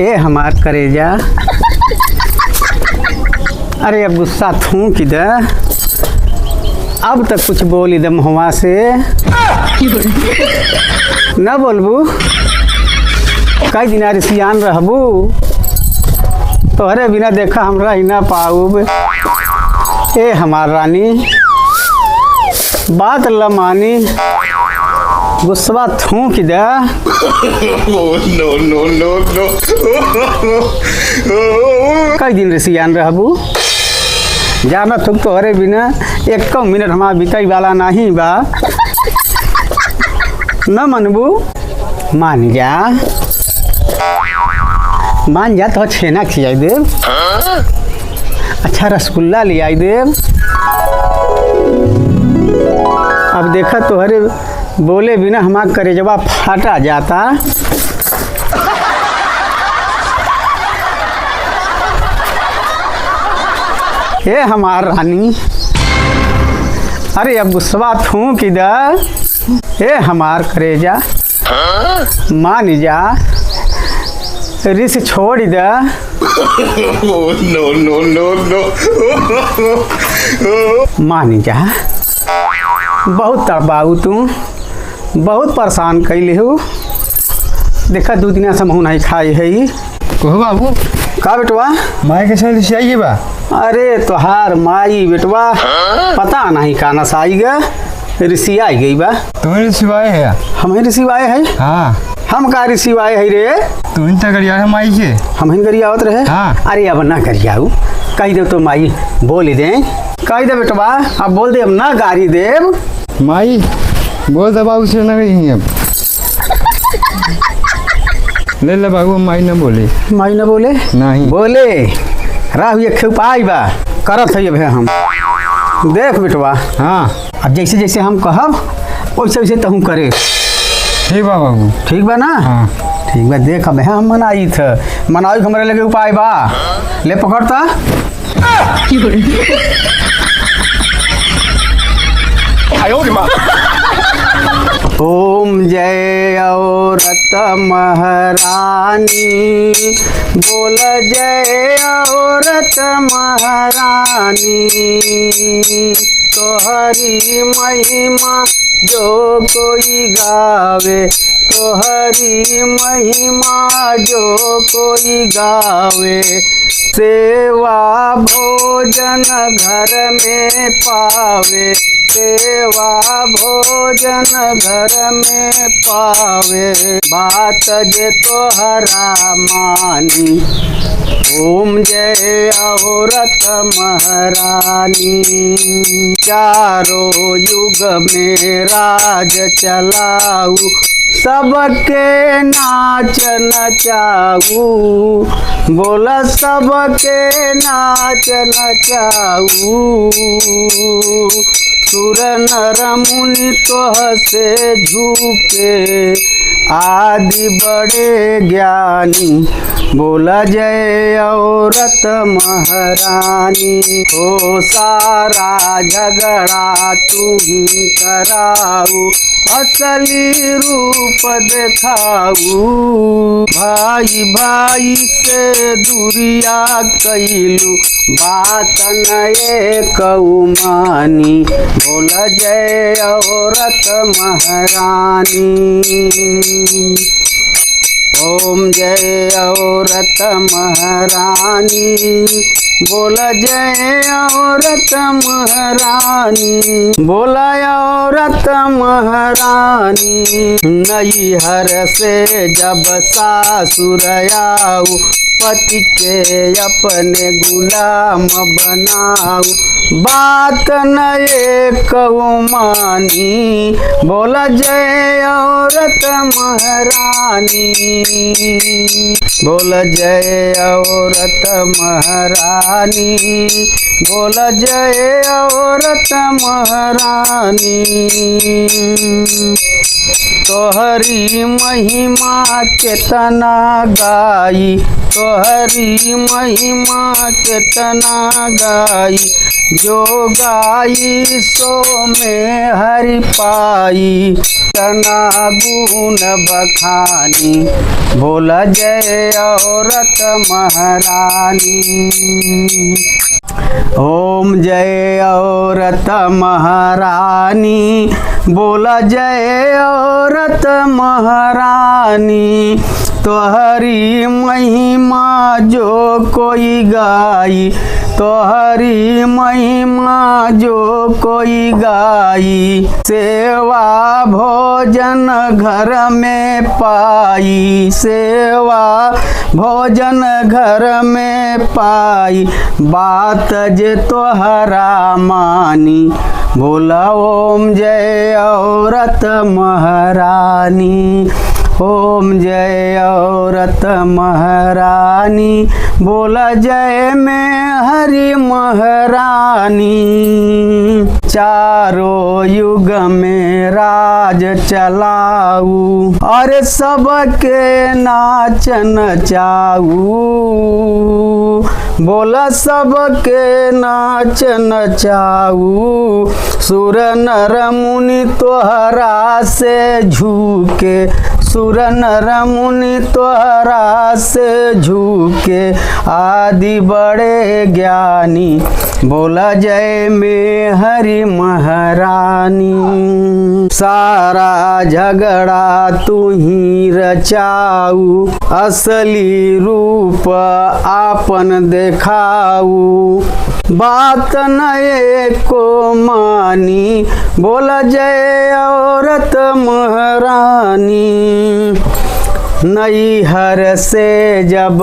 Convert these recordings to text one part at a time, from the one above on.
ए हमार करेजा, अरे अब गुस्सा थूक दे, अब तक कुछ बोली दे मुहवा से न बोलबू। कई दिन रिसियान रहबू, तोहरे बिना देखा हम रह ना पाऊब। ए हमार रानी, बात लमानी, गुस्सा थूक दे। नो नो नो नो। कई दिन रिसियान रहबू, जाना तुम तोहरे बिना एक मिनट हमारा बीतई वाला नहीं बा। न मनबू, मान जा, मान जा तो छेना खिलाई देव, अच्छा रसगुल्ला ले आई देव। अब देखा तोहरे बोले बिना हमारा करेजवा फाटा जाता। हे हमार रानी, अरे अब गुस्सा थूक दे। हे हमार करेजा, मान जा, रिस छोड़ दे। नो नो नो नो। मान जा, बहुत तड़पाऊ तू, बहुत परेशान कैले हो। देखा 2 दिन से मुँह नहीं खाई है। कहो बाबू, का बेटवा? माई के साथ चाहिए बा? अरे तोहार माई बेटवा पता नहीं का नसाई गा, ऋषि आई गई बा। तुम्हें सिवाय है? हमें ऋषिवाए है। हाँ। हम का ऋषिवाए है रे? तुम्हें तो करिया है माई के। हम ही गरियावत रहे। हाँ। अरे अब ना गरियाऊ, कही दे तो माई बोल दे। कही दे बेटवा, अब बोल दे, अब ना गारी देव। माई बोल दे बाबू से ना कहीं अब। ले ले बाबू, माई ना बोले। माई ना बोले? नहीं बोले। राहु ये खेपाई बा करत है भे हम। देख बेटवा, हाँ, अब जैसे जैसे हम कहब वैसे वैसे तहू करे। ठीक बा बाबू। ठीक बा ना? हाँ ठीक बा। देख अब हम मनाई थे, मनाई हमारे लगे उपाय बा। ले पकड़ता। ओम जय औरत महारानी, बोल जय औरत महारानी। तोहरी महिमा जो कोई गावे, तोहरी महिमा जो कोई गावे। सेवा भोजन घर में पावे, सेवा भोजन घर में पावे। बात जे तोहरा मानी, ओम जय औरत महारानी। चारों युग में राज चलाऊ, सबके नाच नचाऊ। बोला सबके नाच नचाऊ। सुर नर मुनि तोह से झुके, आदि बड़े ज्ञानी। बोला जय औरत महारानी। हो सारा झगड़ा तू ही कराऊ, असली रूप दिखाऊ। भाई भाई से दूरिया कैलू, बात नए कऊ मानी। बोल जय औरत महारानी। ओम जय औरत महारानी, बोल जय औरत महारानी। बोला औरत महारानी। नैहर से जब सासुर आऊ, पति के अपने गुलाम बनाऊ। बात नए कहू मानी। बोला जय औरत महारानी। बोल जय औरत महारानी। बोल जय औरत महारानी। तोहरी महिमा केतना गाई, तोहरी महिमा केतना गाई। जो गाई सो में हरि पाई, तना गुण बखानी, बोला जय औरत महारानी। ओम जय औरत महारानी, बोला जय औरत महारानी, तोहरी महिमा जो कोई गाई, तोहरी महिमा जो कोई गाई, सेवा भोजन घर में पाई, सेवा भोजन घर में पाई, बात जे तोहरा मानी, बोला ओम जय औरत महारानी। ओम जय औरत महारानी, बोला जय में हरि महारानी। चारों युग में राज चलाऊ, और सबके नाचन चाऊ, बोला सबके नाचन चाऊ, सुर नर मुनि तोहरा से झुके, सुर नर मुनि तोहरा से झुके, आदि बड़े ज्ञानी, बोला जय में हरि महारानी। सारा झगड़ा तू ही रचाऊ, असली रूप आपन देखाऊ, बात नए को मानी, बोला जय औरत महारानी। नैहर से जब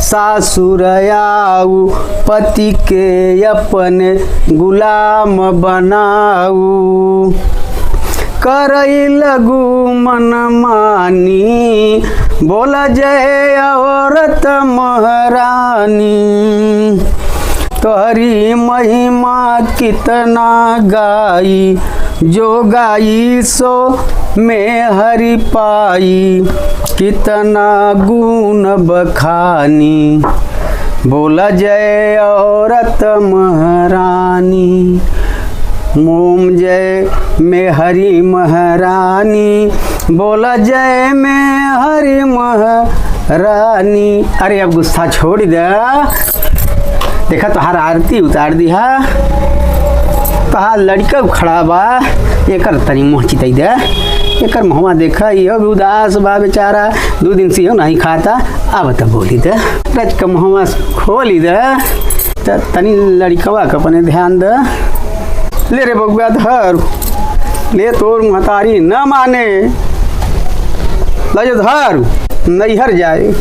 सासुर आऊ, पति के अपने गुलाम बनाऊ, करई लगू मन मानी, बोला जय औरत महारानी। तोहरी महिमा कितना गाई, जो गाई सो में हरि पाई, कितना गुण बखानी, बोला जय औरत महारानी। ओम जय में हरि महारानी, बोला जय में हरि महारानी। अरे अब गुस्सा छोड़ दे, देखा तोहार आरती उतार दी है, तोहार लड़का खड़ा बा, एकर तनी मुँह चितई दे, एकर मुँहवा देखा ये भी उदास बा बेचारा, 2 दिन से नहीं खाता, अब तो बोली दे, रच का मुँहवा खोली दे, तनी लड़कवा के अपने ध्यान दे। ले रे बबुआ धर, ले तोर महतारी न माने, ले धर नैहर जाए।